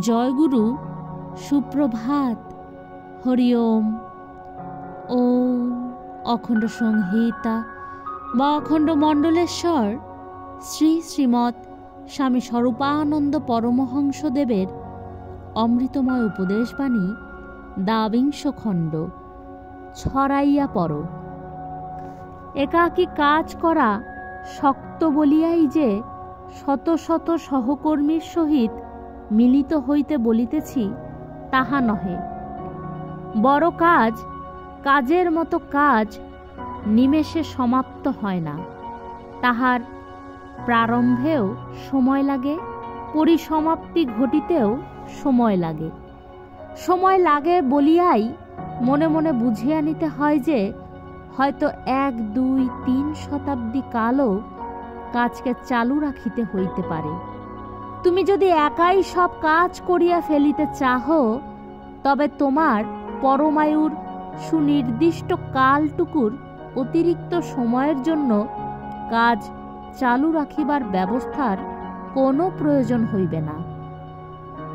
জয়গুরু, সুপ্রভাত। হরি ওম। ওম অখণ্ড সংহিতা বা অখণ্ড মণ্ডলেশ্বর শ্রী শ্রীমৎ স্বামী স্বরূপানন্দ পরমহংসদেবের অমৃতময় উপদেশবাণী, দ্বাবিংশ খণ্ড, ছড়াইয়া পড়ো। একাকী কাজ করা শক্ত বলিয়াই যে শত শত সহকর্মীর সহিত মিলিত হইতে বলিতেছি, তাহা নহে। বড় কাজ, কাজের মতো কাজ নিমেষে সমাপ্ত হয় না। তাহার প্রারম্ভেও সময় লাগে, পরিসমাপ্তি ঘটিতেও সময় লাগে। সময় লাগে বলিয়াই মনে মনে বুঝিয়া নিতে হয় যে হয়তো 1, 2, 3 শতাব্দী কালও কাজকে চালু রাখিতে হইতে পারে। তুমি যদি একাই সব কাজ করিয়া ফেলিতে চাহ, তবে তোমার পরমায়ুর সুনির্দিষ্ট কালটুকুর অতিরিক্ত সময়ের জন্য কাজ চালু রাখিবার ব্যবস্থার কোনো প্রয়োজন হইবে না।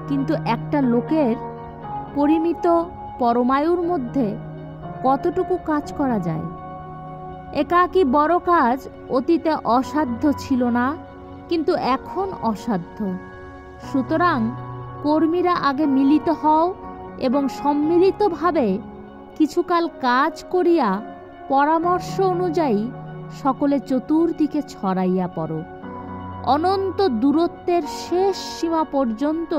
কিন্তু একটা লোকের পরিমিত পরমায়ুর মধ্যে কতটুকু কাজ করা যায়? একাকী বড় কাজ অতীতে অসাধ্য ছিল না, কিন্তু এখন অসাধ্য। সুতরাং কর্মীরা আগে মিলিত হও এবং সম্মিলিতভাবে কিছুকাল কাজ করিয়া পরামর্শ অনুযায়ী সকলে চতুর্দিকে ছড়াইয়া পড়ো। অনন্ত দূরত্বের শেষ সীমা পর্যন্ত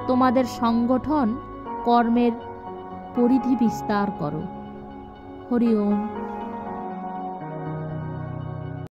তোমাদের সংগঠন কর্মের পরিধি বিস্তার করো। হরি ওম।